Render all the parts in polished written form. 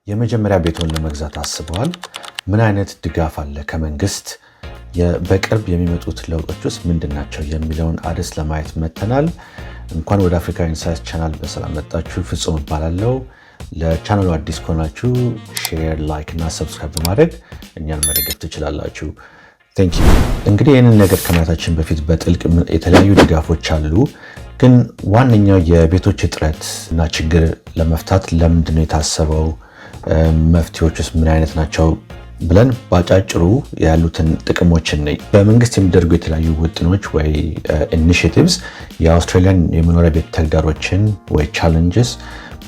የመጀመሪያ ቤቶን ለመግዛት አስበዋል? ምን አይነት ድጋፍ አለ ከመንግስት? በቅርብ የሚመጡት ለውጦች ውስጥ ምንድናቸው የሚለውን አርዕስት ለማየት መጥተናል። እንኳን ወደ አፍሪካ ኢንሳይትስ ቻናል በሰላም መጣችሁ። ፍጹም እባላለሁ። ለቻናሉ አዲስ ከሆናችሁ ሼር፣ ላይክ እና ሰብስክራይብ በማድረግ እኛን መደገፍ ትችላላችሁ። ቴንክ ዩ። እንግዲህ ይህንን ነገር ከማየታችን በፊት በጥልቅ የተለያዩ ድጋፎች አሉ። ግን ዋነኛው የቤቶች እጥረት እና ችግር ለመፍታት ለምንድነው የታሰበው? መፍትሄዎች ውስጥ ምን አይነት ናቸው ብለን ባጫጭሩ ያሉትን ጥቅሞችን ነይ። በመንግስት የሚደረጉ የተለያዩ ውጥኖች ወይ ኢኒሺቲቭስ የአውስትራሊያን የመኖሪያ ቤት ተግዳሮችን ወይ ቻሌንጅስ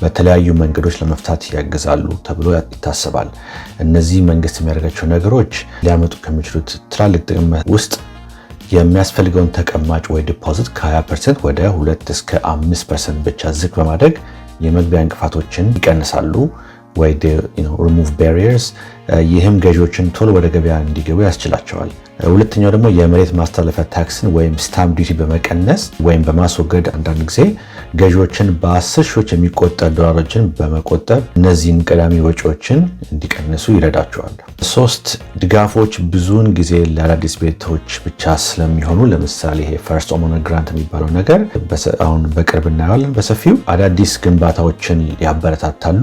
በተለያዩ መንገዶች ለመፍታት ያግዛሉ ተብሎ ይታሰባል። እነዚህ መንግስት የሚያደርጋቸው ነገሮች ሊያመጡ ከሚችሉት ትላልቅ ጥቅም ውስጥ የሚያስፈልገውን ተቀማጭ ወይ ዲፖዚት ከ20% ወደ 2 እስከ 5% ብቻ ዝቅ በማድረግ የመግቢያ እንቅፋቶችን ይቀንሳሉ ወይ ሪሙቭ ባሪየርስ። ይህም ገዢዎችን ቶሎ ወደ ገበያ እንዲገቡ ያስችላቸዋል። ሁለተኛው ደግሞ የመሬት ማስተላለፊያ ታክስን ወይም ስታምፕ ዲዩቲ በመቀነስ ወይም በማስወገድ አንዳንድ ጊዜ ገዢዎችን በ10 ሺዎች የሚቆጠር ዶላሮችን በመቆጠብ እነዚህን ቀዳሚ ወጪዎችን እንዲቀንሱ ይረዳቸዋል። 3 ድጋፎች ብዙውን ጊዜ ለአዳዲስ ቤቶች ብቻ ስለሚሆኑ ለምሳሌ ይሄ ፈርስት ሆም ግራንት የሚባለው ነገር አሁን በቅርብ እናየዋለን በሰፊው አዳዲስ ግንባታዎችን ያበረታታሉ።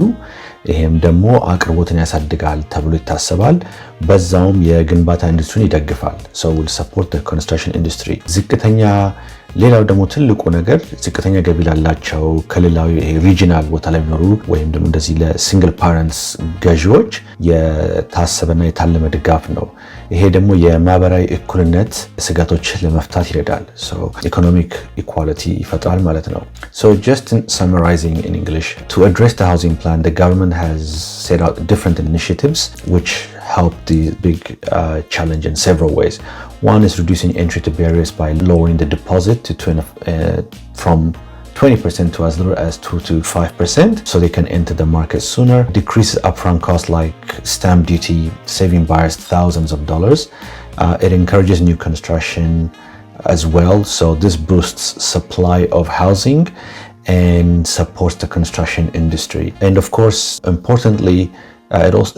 ይሄም ደግሞ አቅርቦትን ያሳድጋል ተብሎ ይታሰባል። በዛውም የግንባታ ኢንዱስትሪን ይደግፋል። so will support the construction industry። ሌላው ደግሞ ትልቁ ነገር ዝቅተኛ ገቢ ላላቸው ክልላዊ ሪጂናል ቦታ ላይ የሚኖሩ ወይም ደግሞ እንደዚህ ለሲንግል ፓረንትስ ገዢዎች የታሰበና የታለመ ድጋፍ ነው። ይሄ ደግሞ የማህበራዊ እኩልነት ስጋቶችን ለመፍታት ይረዳል። so economic equality ይፈጥራል ማለት ነው። so just summarizing in English, to address the housing plan, the government has set out different initiatives which help the big challenge in several ways. One is reducing entry to barriers by lowering the deposit from 20% to as little as 2 to 5% so they can enter the market sooner. Decreases upfront costs like stamp duty, saving buyers thousands of dollars. It encourages new construction as well, so this boosts supply of housing and supports the construction industry. And of course, importantly,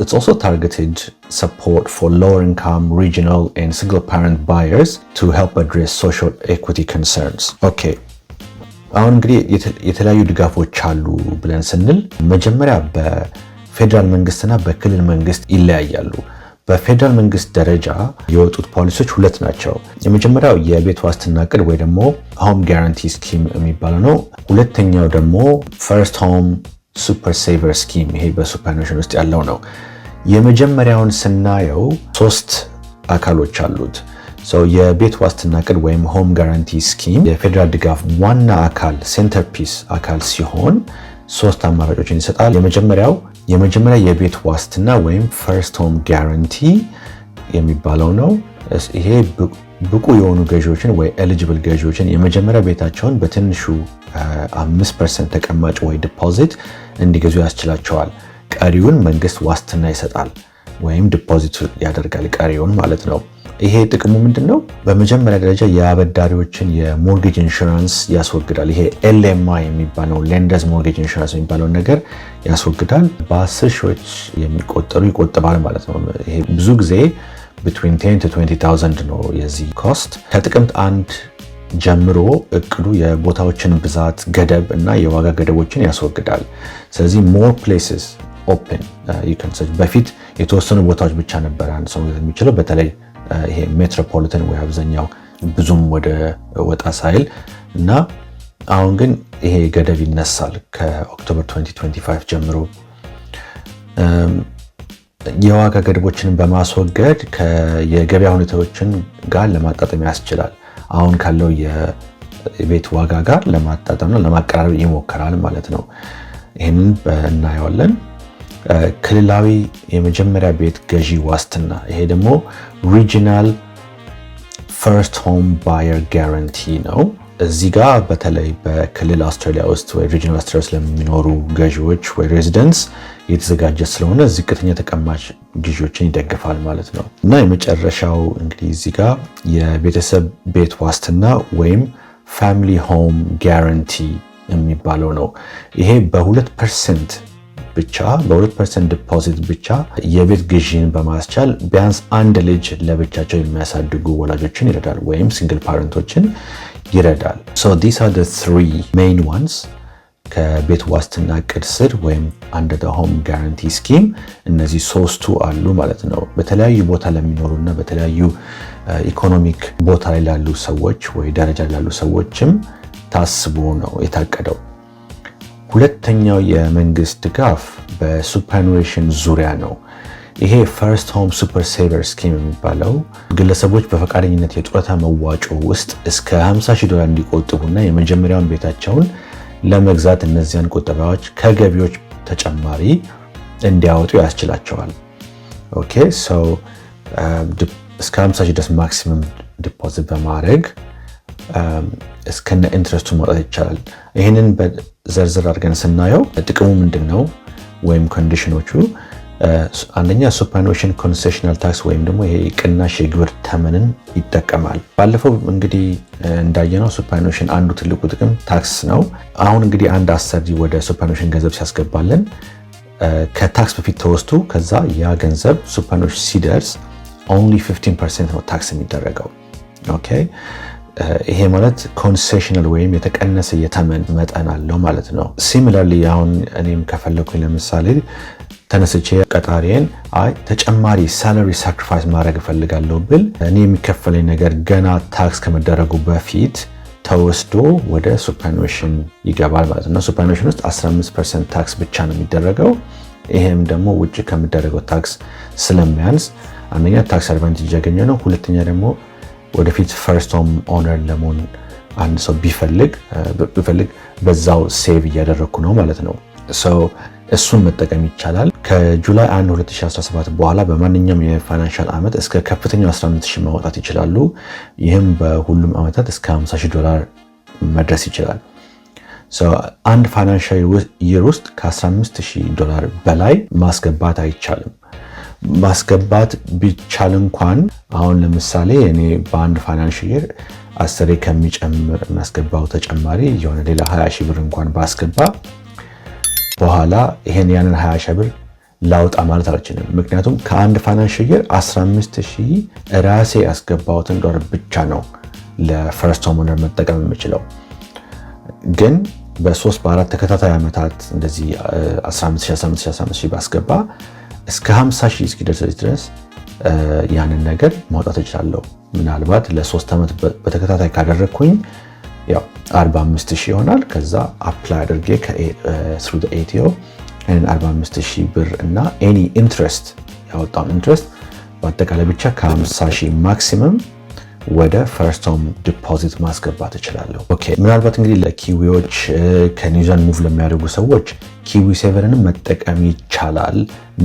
it's also targeted support for lower income, regional and single parent buyers to help address social equity concerns. Okay. አሁን እንግዲህ የተለያዩ ድጋፎች አሉ ብለን ስንል መጀመሪያ በፌደራል መንግስትና በክልል መንግስት ይለያያሉ። በፌደራል መንግስት ደረጃ የወጡት ፖሊሲዎች 2 ናቸው። የመጀመሪያው የቤት ዋስትና እቅድ ወይ ደግሞ ሆም ጋራንቲ ስኪም የሚባለው ነው። ሁለተኛው ደግሞ ፈርስት ሆም ሱፐር ሴቨር ስኪም፣ ይሄ በሱፐርኔሽን ውስጥ ያለው ነው። የመጀመሪያውን ስናየው 3 አካሎች አሉት። የቤት ዋስትና እቅድ ወይም ሆም ጋራንቲ ስኪም የፌደራል ድጋፍ ዋና አካል ሴንተር ፒስ አካል ሲሆን 3 አማራጮችን ይሰጣል። የመጀመሪያ የቤት ዋስትና ወይም ፈርስት ሆም ጋራንቲ የሚባለው ነው። ይሄ ብቁ የሆኑ ገዢዎችን ወይ ኤሊጂብል ገዢዎችን የመጀመሪያ ቤታቸውን በትንሹ 5% ተቀማጭ ወይ ዲፖዚት እንዲገዙ ያስችላቸዋል። ቀሪውን መንግስት ዋስትና ይሰጣል ወይም ዲፖዚት ያደርጋል ቀሪውን ማለት ነው። ይሄ ጥቅሙ ምንድነው? በመጀመሪያ ደረጃ የአበዳሪዎችን የሞርጌጅ ኢንሹራንስ ያስወግዳል። ይሄ ኤልኤምአይ የሚባለው ሌንደርስ ሞርጌጅ ኢንሹራንስ የሚባለው ነገር ያስወግዳል። በ10 ሺዎች የሚቆጠሩ ይቆጥባል ማለት ነው። ይሄ ብዙ ጊዜ between 10 to 20,000 ነው የዚህ ኮስት። ከጥቅምት 1 ጀምሮ እቅዱ የቦታዎችን ብዛት ገደብ እና የዋጋ ገደቦችን ያስወግዳል። ስለዚህ more places open you can search። በፊት የተወሰኑ ቦታዎች ብቻ ነበር አንድ ሰው የሚችለው በተለይ ይሄ ሜትሮፖሊታን ወይ አብዛኛው ብዙም ወደ ወጣ ሳይል እና አሁን ግን ይሄ ገደብ ይነሳል ከኦክቶበር 2025 ጀምሮ። የዋጋ ገደቦችን በማስወገድ የገበያ ሁኔታዎችን ጋር ለማጣጣም ያስችላል። አሁን ካለው የቤት ዋጋ ጋር ለማጣጣምና ለማቀራረብ ይሞክራል ማለት ነው። ይህንን እናየዋለን። ክልላዊ የመጀመሪያ ቤት ገዢ ዋስትና፣ ይሄ ደግሞ ሪጂናል ፈርስት ሆም ባየር ጋራንቲ ነው። እዚህ ጋር በተለይ በክልል አውስትራሊያ ውስጥ ወይ ሪጂናል አውስትራሊያ ውስጥ ለሚኖሩ ገዢዎች ወይ ሬዚደንትስ የተዘጋጀ ስለሆነ ዝቅተኛ ተቀማጭ ግዢዎችን ይደግፋል ማለት ነው። እና የመጨረሻው እንግዲህ እዚህ ጋር የቤተሰብ ቤት ዋስትና ወይም ፋሚሊ ሆም ጋራንቲ የሚባለው ነው። ይሄ በ2% ብቻ በ2% ዲፖዚት ብቻ የቤት ግዢን በማስቻል ቢያንስ አንድ ልጅ ለብቻቸው የሚያሳድጉ ወላጆችን ይረዳል ወይም ሲንግል ፓረንቶችን ይረዳል። So these are the three main ones ከቤት ዋስትና እቅድ ስር ወይም under the home guarantee scheme እነዚህ ሶስቱ አሉ ማለት ነው። በተለያዩ ቦታ ለሚኖሩና በተለያዩ ኢኮኖሚክ ቦታ ላይ ላሉ ሰዎች ወይ ደረጃ ላሉ ሰዎችም ታስቦ ነው የታቀደው። ሁለተኛው የመንግስት ድጋፍ በሱፐርኑዌሽን ዙሪያ ነው። ይሄ ፈርስት ሆም ሱፐር ሴቨር ስኪም የሚባለው ግለሰቦች በፈቃደኝነት የጡረታ መዋጮ ውስጥ እስከ $50,000 እንዲቆጥቡና የመጀመሪያውን ቤታቸውን ለመግዛት እነዚያን ቁጠባዎች ከገቢዎች ተጨማሪ እንዲያወጡ ያስችላቸዋል። ኦኬ ሶ እስከ $50,000 ድረስ ማክሲመም ዲፖዚት በማድረግ እስከነ ኢንትረስቱ ማውጣት ይቻላል። ይህንን በዘርዝር አድርገን ስናየው ጥቅሙ ምንድን ነው ወይም ኮንዲሽኖቹ፣ አንደኛ ሱፐርኑዌሽን ኮንሴሽናል ታክስ ወይም ደግሞ ይሄ ቅናሽ የግብር ተመንን ይጠቀማል። ባለፈው እንግዲህ እንዳየነው ሱፐርኑዌሽን አንዱ ትልቁ ጥቅም ታክስ ነው። አሁን እንግዲህ አንድ አሰሪ ወደ ሱፐርኑዌሽን ገንዘብ ሲያስገባልን ከታክስ በፊት ተወስቶ ከዛ ያ ገንዘብ ሱፐርኑዌሽን ሲደርስ only 15% ነው ታክስ የሚደረገው። ኦኬ ይሄ ማለት ኮንሴሽናል ወይም የተቀነሰ የተመን መጠን አለው ማለት ነው። ሲሚላርሊ አሁን እኔም ከፈለኩኝ ለምሳሌ ተነስቼ ቀጣሪን ተጨማሪ ሳላሪ ሳክሪፋይስ ማድረግ እፈልጋለሁ ብል እኔ የሚከፈለኝ ነገር ገና ታክስ ከመደረጉ በፊት ተወስዶ ወደ ሱፐርኑዌሽን ይገባል ማለት ነው። ሱፐርኑዌሽን ውስጥ 15% ታክስ ብቻ ነው የሚደረገው። ይሄም ደግሞ ውጭ ከሚደረገው ታክስ ስለሚያንስ አንደኛ ታክስ አድቫንቴጅ ያገኘ ነው። ሁለተኛ ደግሞ ወደፊት ፈርስት ሆም ኦነር ለመሆን አንድ ሰው ቢፈልግ በዛው ሴቭ እያደረግኩ ነው ማለት ነው። እሱን መጠቀም ይቻላል። ከጁላይ 1 2017 በኋላ በማንኛውም የፋይናንሻል ዓመት እስከ ከፍተኛው 15,000 ማውጣት ይችላሉ። ይህም በሁሉም ዓመታት እስከ $50,000 መድረስ ይችላል። አንድ ፋይናንሻል ይር ውስጥ ከ15,000 በላይ ማስገባት አይቻልም። ማስገባት ቢቻል እንኳን አሁን ለምሳሌ እኔ በአንድ ፋይናንሻል ይር 10 ከሚጨምር ማስገባው ተጨማሪ የሆነ ሌላ 20,000 ብር እንኳን ባስገባ በኋላ ያንን 20,000 ብር ላውጣ ማለት አልችልም። ምክንያቱም ከአንድ ፋይናንሻል ይር 15,000 ራሴ ያስገባሁትን $1 ብቻ ነው ለፈርስት ሆም ኦነር መጠቀም የምችለው። ግን በ3 በ4 ተከታታይ ዓመታት እንደዚህ 15,000 ባስገባ እስከ 50,000 እስኪደርስ ድረስ ያንን ነገር ማውጣት እችላለሁ። ምናልባት ለ3 ዓመት በተከታታይ ካደረግኩኝ ያው 45,000 ይሆናል። ከዛ አፕላይ አድርጌ through the ATO 45,000 ብር እና any interest ያወጣውን ኢንትረስት በአጠቃላይ ብቻ ከ50,000 ማክሲመም ወደ ፈርስት ሆም ዲፖዚት ማስገባት እችላለሁ። ኦኬ ምናልባት እንግዲህ ለኪዊዎች ከኒውዚላንድ ሙቭ ለሚያደርጉ ሰዎች ኪዊ ሴቨርንም መጠቀም ይቻላል።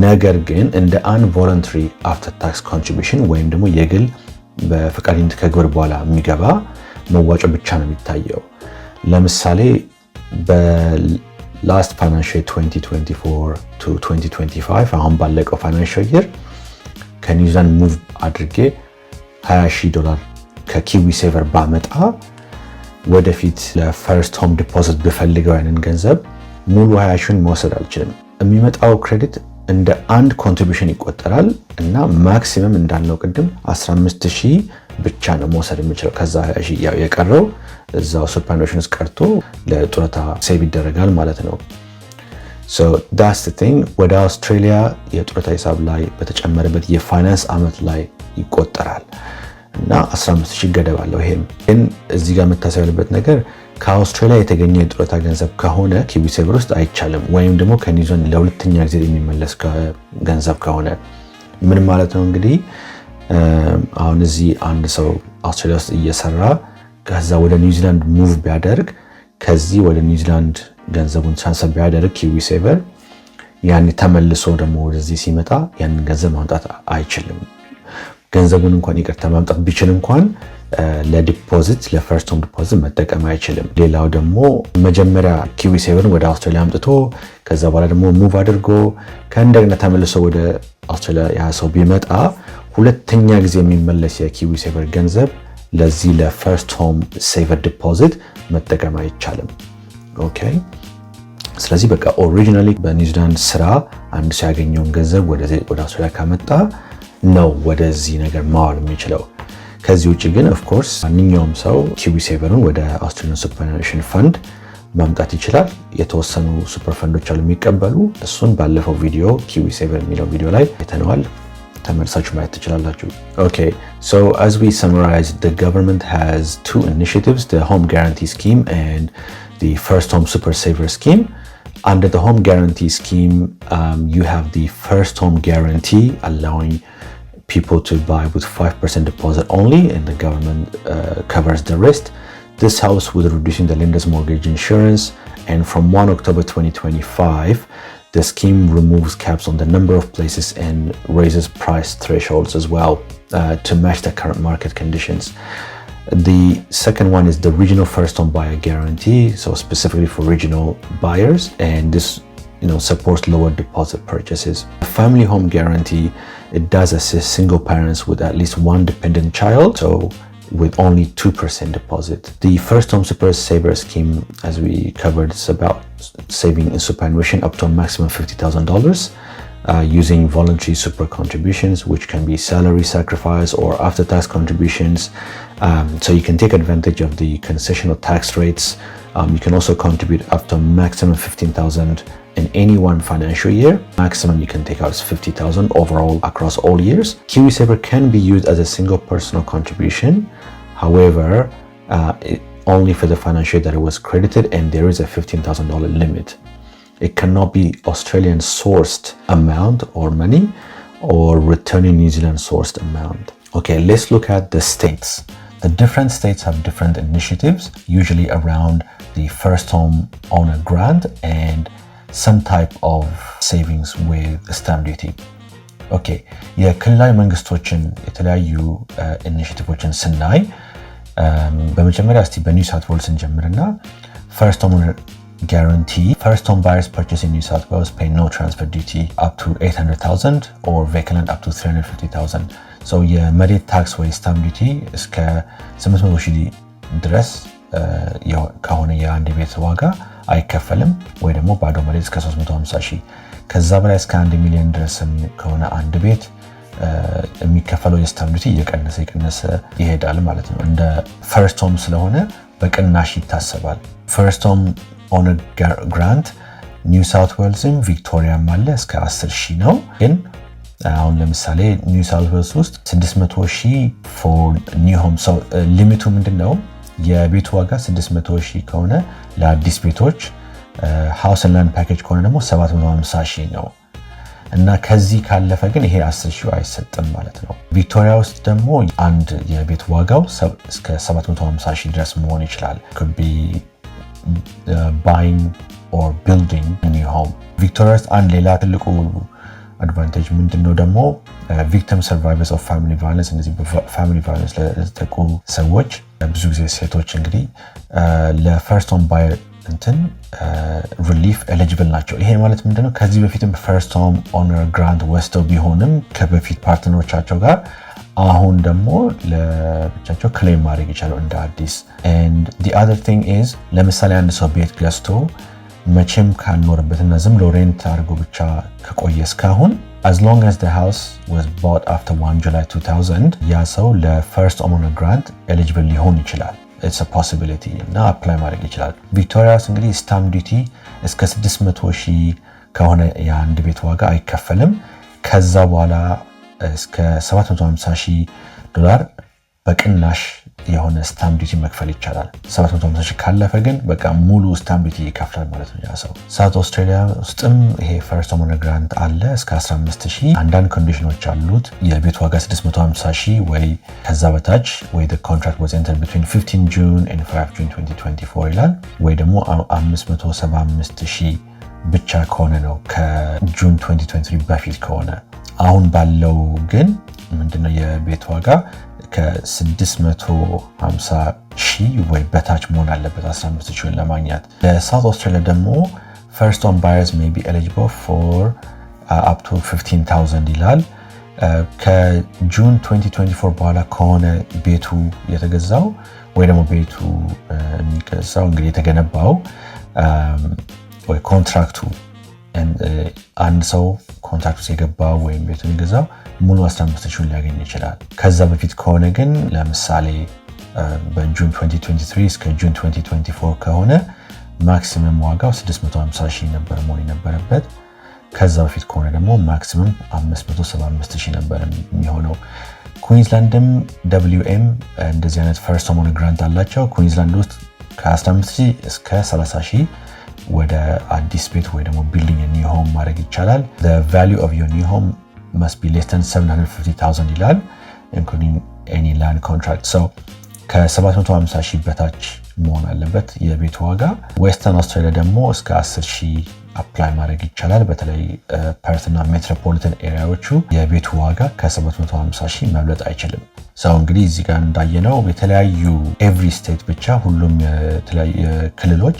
ነገር ግን እንደ ቮለንተሪ አፍተር ታክስ ኮንትሪቢዩሽን ወይም ደግሞ የግል በፈቃደኝነት ከግብር በኋላ የሚገባ መዋጮ ብቻ ነው የሚታየው። ለምሳሌ በላስት ፋይናንሻል 2024 to 2025 አሁን ባለቀው ፋይናንሻል ይር ከኒውዚላንድ ሙቭ አድርጌ $20,000 ከኪዊ ሴቨር ባመጣ ወደፊት ለፈርስት ሆም ዲፖዚት ብፈልገው ያንን ገንዘብ ሙሉ 20,000 መውሰድ አልችልም። የሚመጣው ክሬዲት እንደ አንድ ኮንትሪቢዩሽን ይቆጠራል እና ማክሲመም እንዳልነው ቅድም 15,000 ብቻ ነው መውሰድ የምችለው። ከዛ 20,000 የቀረው እዛው ሱፐርኑዌሽን ውስጥ ቀርቶ ለጡረታ ሴቭ ይደረጋል ማለት ነው። ዳስ ቲንግ ወደ አውስትራሊያ የጡረታ ሂሳብ ላይ በተጨመረበት የፋይናንስ ዓመት ላይ ይቆጠራል እና 15,000 ገደብ አለው። ይሄም ግን እዚህ ጋር መታሰብ ያለበት ነገር ከአውስትራሊያ የተገኘ የጡረታ ገንዘብ ከሆነ ኪዊ ሴቨር ውስጥ አይቻልም። ወይም ደግሞ ከኒውዚላንድ ለሁለተኛ ጊዜ የሚመለስ ገንዘብ ከሆነ ምን ማለት ነው እንግዲህ አሁን እዚህ አንድ ሰው አውስትራሊያ ውስጥ እየሰራ ከዛ ወደ ኒውዚላንድ ሙቭ ቢያደርግ ከዚህ ወደ ኒውዚላንድ ገንዘቡን ትራንስፈር ቢያደርግ ኪዊ ሴቨር ያን ተመልሶ ደግሞ ወደዚህ ሲመጣ ያንን ገንዘብ ማምጣት አይችልም። ገንዘቡን እንኳን ይቅርታ ማምጣት ቢችል እንኳን ለዲፖዚት ለፈርስት ሆም ዲፖዚት መጠቀም አይችልም። ሌላው ደግሞ መጀመሪያ ኪዊ ሴቨርን ወደ አውስትራሊያ አምጥቶ ከዛ በኋላ ደግሞ ሙቭ አድርጎ ከእንደገና ተመልሶ ወደ አውስትራሊያ ያ ሰው ቢመጣ ሁለተኛ ጊዜ የሚመለስ የኪዊ ሴቨር ገንዘብ ለዚህ ለፈርስት ሆም ሴቨር ዲፖዚት መጠቀም አይቻልም። ኦኬ ስለዚህ በቃ ኦሪጂናሊ በኒውዚላንድ ስራ አንድ ሰው ያገኘውን ገንዘብ ወደ አውስትራሊያ ካመጣ ነው ወደዚህ ነገር ማዋል የሚችለው። ከዚህ ውጭ ግን ኦፍ ኮርስ ማንኛውም ሰው ኪዊሴቨርን ወደ አውስትራሊያን ሱፐርአኒዌሽን ፈንድ ማምጣት ይችላል። የተወሰኑ ሱፐር ፈንዶች አሉ የሚቀበሉ። እሱን ባለፈው ቪዲዮ ኪዊሴቨር የሚለው ቪዲዮ ላይ አይተነዋል። ተመልሳችሁ ማየት ትችላላችሁ። Okay, so as we summarize, the government has two initiatives, the Home Guarantee Scheme and the First Home Super Saver Scheme. Under the Home Guarantee Scheme, you have the First Home Guarantee allowing people to buy with 5% deposit only, and the government covers the rest. This helps with reducing the lender's mortgage insurance, and from 1 October 2025, the scheme removes caps on the number of places and raises price thresholds as well to match the current market conditions. The second one is the Regional First Home Buyer Guarantee, so specifically for regional buyers, and this supports lower deposit purchases. The Family Home Guarantee, it does assist single parents with at least one dependent child, so with only 2% deposit. The First Home Super Saver Scheme, as we covered, is about saving in superannuation up to a maximum $50,000 using voluntary super contributions, which can be salary sacrifice or after-tax contributions. So you can take advantage of the concessional tax rates. You can also contribute up to a maximum $15,000 in any one financial year. Maximum you can take out is $50,000 overall across all years. KiwiSaver can be used as a single personal contribution. However, only for the financial year that it was credited, and there is a $15,000 limit. It cannot be Australian sourced amount or money or returning New Zealand sourced amount. Okay, let's look at the states. The different states have different initiatives, usually around the first home owner grant and some type of savings with stamp duty. Okay, የክልላዊ መንግስቶችን የተለያዩ ኢኒሺቲቮችን ስናይ በመጀመሪያ እስቲ በኒው ሳውት ዌልስ እንጀምርና first home owner guarantee. First home buyers purchasing New South Wales pay no transfer duty up to $800,000 or vacant land up to $350,000. So የመሬት ታክስ ወይ ስታምፕ ዲቲ እስከ 800,000 ድረስ ከሆነ የአንድ ቤት ዋጋ አይከፈልም፣ ወይ ደግሞ ባዶ መሬት እስከ 350,000። ከዛ በላይ እስከ 1 ሚሊዮን ድረስ ከሆነ አንድ ቤት የሚከፈለው የስታምፕ ዲቲ እየቀነሰ ይሄዳል ማለት ነው። እንደ ፈርስት ሆም ስለሆነ በቅናሽ ይታሰባል። ፈርስት ሆም ኦነር ግራንት ኒው ሳውት ዌልስም ቪክቶሪያም አለ እስከ 10,000 ነው። ግን አሁን ለምሳሌ ኒው ሳውት ዌልስ ውስጥ 600,000 ፎር ኒው ሆም። ሰው ሊሚቱ ምንድነው? የቤቱ ዋጋ 600,000 ከሆነ ለአዲስ ቤቶች፣ ሃውስ ኤንድ ላንድ ፓኬጅ ከሆነ ደግሞ 750,000 ነው። እና ከዚህ ካለፈ ግን ይሄ 10,000 አይሰጥም ማለት ነው። ቪክቶሪያ ውስጥ ደግሞ አንድ የቤት ዋጋው እስከ 750,000 ድረስ መሆን ይችላል። could be buying or building a new home. ቪክቶሪያ ውስጥ አንድ ሌላ ትልቁ አድቫንቴጅ ምንድነው ደግሞ victim survivors of family violence፣ እነዚህ በፋሚሊ ቫዮለንስ ለተጠቁ ሰዎች ብዙ ጊዜ ሴቶች እንግዲህ ለፈርስት ሆም ባየር ሪሊፍ ኤሊጂብል ናቸው። ይሄ ማለት ምንድነው? ከዚህ በፊትም ፈርስት ሆም ኦነር ግራንት ወስደው ቢሆንም ከበፊት ፓርትነሮቻቸው ጋር አሁን ደግሞ ለብቻቸው ክሌም ማድረግ ይችላሉ እንደ አዲስ። and the other thing is ለምሳሌ አንድ ሰው ቤት ገዝቶ መቼም ካልኖርበትና ዝም ብሎ ሬንት አድርጎ ብቻ ከቆየ እስካሁን as long as the house was bought after 1 July 2000 ያ ሰው ለፈርስት ሆም ኦነር ግራንት ኤሊጂብል ሊሆን ይችላል። it's a possibility እና አፕላይ ማድረግ ይችላል። ቪክቶሪያ ውስጥ እንግዲህ ስታምፕ ዲቲ እስከ 600,000 ከሆነ የአንድ ቤት ዋጋ አይከፈልም። ከዛ በኋላ እስከ $750,000 በቅናሽ የሆነ ስታምፕ ዲቲ መክፈል ይቻላል። 750,000 ካለፈ ግን በቃ ሙሉ ስታምፕ ዲቲ ይከፍላል ማለት ነው ያ ሰው። ሳውት አውስትራሊያ ውስጥም ይሄ ፈርስት ሆም ኦነር ግራንት አለ እስከ 15,000። አንዳንድ ኮንዲሽኖች አሉት። የቤት ዋጋ 650,000 ወይ ከዛ በታች ወይ the contract was entered between 15 June and 5 June 2024 ይላል። ወይ ደግሞ 575,000 ብቻ ከሆነ ነው ከጁን 2023 በፊት ከሆነ። አሁን ባለው ግን ምንድነው የቤት ዋጋ ከ650,000 ወይ በታች መሆን አለበት 15,000 ለማግኘት። ለሳውት አውስትራሊያ ደግሞ first home buyers may be eligible for up to 15,000 ይላል። ከጁን 2024 በኋላ ከሆነ ቤቱ የተገዛው ወይ ደግሞ ቤቱ የሚገዛው እንግዲህ የተገነባው ወይ ኮንትራክቱ አንድ ሰው ኮንትራክቱ የገባው ወይም ቤቱን የገዛው ሙሉ 15,000 ሊያገኝ ይችላል። ከዛ በፊት ከሆነ ግን ለምሳሌ በጁን 2023 እስከ ጁን 2024 ከሆነ ማክሲመም ዋጋው 650,000 ነበር መሆን የነበረበት። ከዛ በፊት ከሆነ ደግሞ ማክሲመም 575,000 ነበር የሚሆነው። ኩዊንስላንድም WM እንደዚህ አይነት ፈርስት ሆም ግራንት አላቸው። ኩዊንስላንድ ውስጥ ከ15,000 እስከ 30,000 ወደ አዲስ ቤት ወይ ደግሞ ቢልዲንግ ኒው ሆም ማድረግ ይቻላል። the value of your new home must be less than 750,000 ይላል including any land contract. so ከ750,000 በታች መሆን አለበት የቤት ዋጋ። ዌስተርን አውስትራሊያ ደግሞ እስከ 10,000 አፕላይ ማድረግ ይቻላል። በተለይ ፐርት እና ሜትሮፖሊታን ኤሪያዎቹ የቤቱ ዋጋ ከ750,000 መብለጥ አይችልም። ሰው እንግዲህ እዚህ ጋር እንዳየነው የተለያዩ ኤቭሪ ስቴት ብቻ ሁሉም የተለያዩ ክልሎች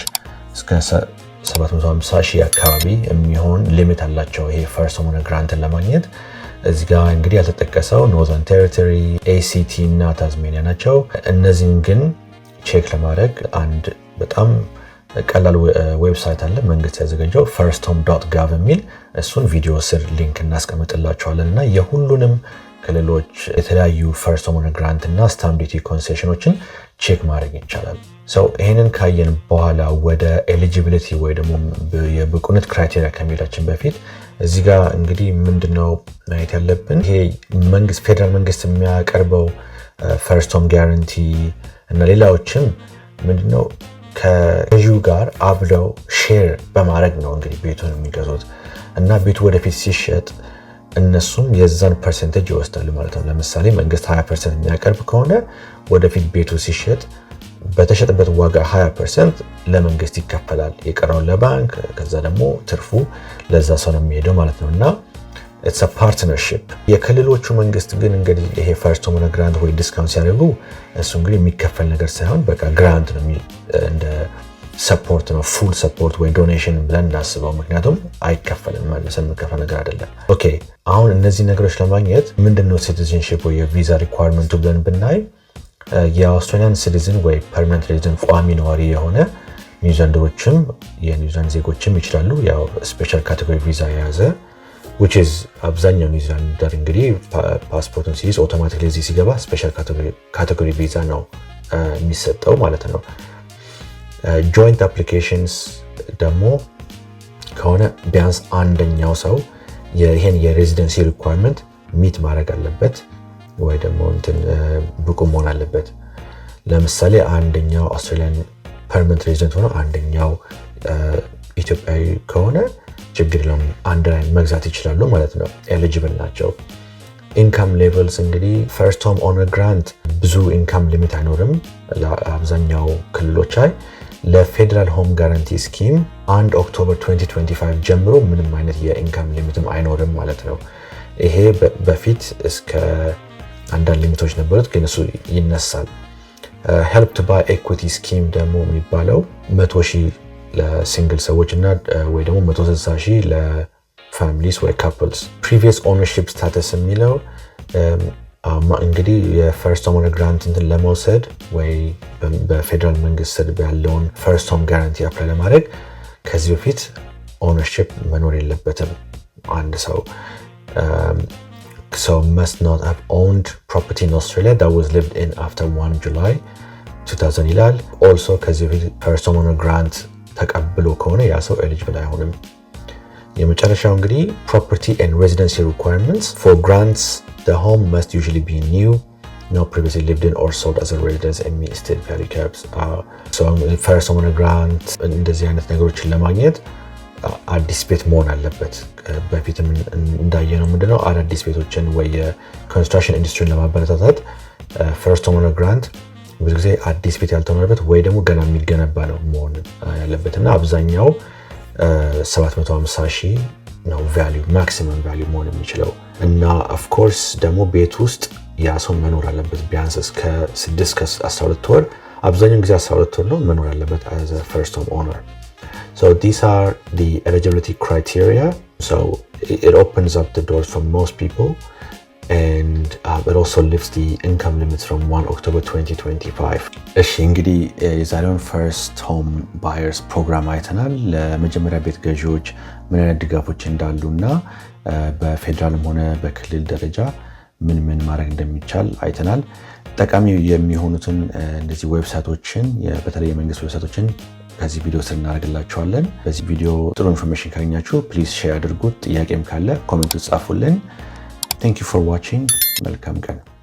እስከ 750,000 አካባቢ የሚሆን ሊሚት አላቸው ይሄ ፈርስት ሆም ግራንትን ለማግኘት። እዚህ ጋር እንግዲህ ያልተጠቀሰው ኖርዘርን ቴሪቶሪ፣ ACT እና ታዝሜኒያ ናቸው። እነዚህን ግን ቼክ ለማድረግ አንድ በጣም ቀላል ዌብሳይት አለ መንግስት ያዘጋጀው firsthome.gov የሚል እሱን ቪዲዮ ስር ሊንክ እናስቀምጥላችኋለን እና የሁሉንም ክልሎች የተለያዩ ፈርስት ሆም ግራንት እና ስታምፕ ዲዩቲ ኮንሴሽኖችን ቼክ ማድረግ ይቻላል። ሰው ይሄንን ካየን በኋላ ወደ ኤሊጂቢሊቲ ወይ ደግሞ የብቁነት ክራይቴሪያ ከመሄዳችን በፊት እዚህ ጋር እንግዲህ ምንድነው ማየት ያለብን ይሄ መንግስት ፌደራል መንግስት የሚያቀርበው ፈርስት ሆም ጋራንቲ እና ሌላዎችም ምንድነው ከገዢው ጋር አብረው ሼር በማድረግ ነው እንግዲህ ቤቱን የሚገዙት እና ቤቱ ወደፊት ሲሸጥ እነሱም የዛን ፐርሰንቴጅ ይወስዳሉ ማለት ነው። ለምሳሌ መንግስት 20% የሚያቀርብ ከሆነ ወደፊት ቤቱ ሲሸጥ በተሸጠበት ዋጋ 20% ለመንግስት ይከፈላል፣ የቀረውን ለባንክ፣ ከዛ ደግሞ ትርፉ ለዛ ሰው ነው የሚሄደው ማለት ነው እና it's a partnership። የክልሎቹ መንግስት ግን እንግዲህ ይሄ ፈርስት ሆም ግራንት ወይ ዲስካውንት ሲያደርጉ እሱ እንግዲህ የሚከፈል ነገር ሳይሆን በቃ ግራንት ነው እንደ ሰፖርት ነው፣ ፉል ሰፖርት ወይ ዶኔሽን ብለን እናስበው። ምክንያቱም አይከፈልም መልሰን የሚከፈል ነገር አይደለም። ኦኬ አሁን እነዚህ ነገሮች ለማግኘት ምንድነው ሲቲዝንሺፕ ወይ የቪዛ ሪኳየርመንቱ ብለን ብናይ የአውስትራሊያን ሲቲዝን ወይ ፐርማነንት ሬዚደንት ቋሚ ነዋሪ የሆነ ኒውዚላንደሮችም የኒውዚላንድ ዜጎችም ይችላሉ። ያው ስፔሻል ካቴጎሪ ቪዛ የያዘ which is አብዛኛው ኒውዚላንደር እንግዲህ ፓስፖርቱን ሲይዝ አውቶማቲካሊ እዚህ ሲገባ ስፔሻል ካቴጎሪ ቪዛ ነው የሚሰጠው ማለት ነው። ጆይንት አፕሊኬሽንስ ደግሞ ከሆነ ቢያንስ አንደኛው ሰው ይሄን የሬዚደንሲ ሪኳየርመንት ሚት ማድረግ አለበት ወይ ደግሞ እንትን ብቁ መሆን አለበት። ለምሳሌ አንደኛው አውስትራሊያን ፐርማነንት ሬዚደንት ሆኖ አንደኛው ኢትዮጵያዊ ከሆነ ችግር የለውም አንድ ላይ መግዛት ይችላሉ ማለት ነው፣ ኤሊጂብል ናቸው። ኢንካም ሌቨልስ እንግዲህ ፈርስት ሆም ኦነር ግራንት ብዙ ኢንካም ሊሚት አይኖርም ለአብዛኛው ክልሎች ላይ። ለፌደራል ሆም ጋራንቲ ስኪም 1 ኦክቶበር 2025 ጀምሮ ምንም አይነት የኢንካም ሊሚትም አይኖርም ማለት ነው። ይሄ በፊት እስከ አንዳንድ ሊሚቶች ነበሩት ግን እሱ ይነሳል። ሄልፕ ቱ ባይ ኤኩዊቲ ስኪም ደግሞ የሚባለው 100,000 ለሲንግል ሰዎች እና ወይ ደግሞ 160,000 ለፋሚሊስ ወይ ካፕልስ። ፕሪቪየስ ኦነርሺፕ ስታተስ የሚለው እንግዲህ የፈርስት ሆም ግራንት እንትን ለመውሰድ ወይ በፌደራል መንግስት ስር ያለውን ፈርስት ሆም ጋራንቲ አፕላይ ለማድረግ ከዚህ በፊት ኦነርሺፕ መኖር የለበትም አንድ ሰው። So must not have owned property in Australia that was lived in after 1 July 2000 ይላል። also ከዚህ በፊት ፈርስት ሆም ግራንት ተቀብሎ ከሆነ ያ ሰው ኤሊጂብል አይሆንም። የመጨረሻው እንግዲህ property and residency requirements for grants the home must usually be new, not previously lived in or sold as a residence and meet state value caps. so first home grant እንደዚህ አይነት ነገሮችን ለማግኘት አዲስ ቤት መሆን አለበት። በፊትም እንዳየነው ምንድነው አዳዲስ ቤቶችን ወይ የኮንስትራክሽን ኢንዱስትሪን ለማበረታታት ፈርስት ሆም ግራንት ብዙ ጊዜ አዲስ ቤት ያልተኖረበት ወይ ደግሞ ገና የሚገነባ ነው መሆን ያለበት እና አብዛኛው 750,000 ነው ቫልዩ ማክሲመም ቫልዩ መሆን የሚችለው እና ኦፍ ኮርስ ደግሞ ቤት ውስጥ ያ ሰው መኖር አለበት ቢያንስ እስከ 6 እስከ 12 ወር፣ አብዛኛው ጊዜ 12 ወር ነው መኖር ያለበት as a first home owner. So these are the eligibility criteria. So it opens up the doors for most people and it also lifts the income limits from 1 October 2025. እሺ እንግዲህ የዛሬውን ፈርስት ሆም ባየርስ ፕሮግራም አይተናል። ለመጀመሪያ ቤት ገዢዎች ምን አይነት ድጋፎች እንዳሉና በፌደራልም ሆነ በክልል ደረጃ ምን ማድረግ እንደሚቻል አይተናል። ጠቃሚ የሚሆኑትን እንደዚህ ዌብሳይቶችን በተለይ የመንግስት ዌብሳይቶችን ከዚህ ቪዲዮ ስር እናደርግላችኋለን። በዚህ ቪዲዮ ጥሩ ኢንፎርሜሽን ካገኛችሁ ፕሊዝ ሼር አድርጉት። ጥያቄም ካለ ኮሜንት ጻፉልን። Thank you for watching. Welcome.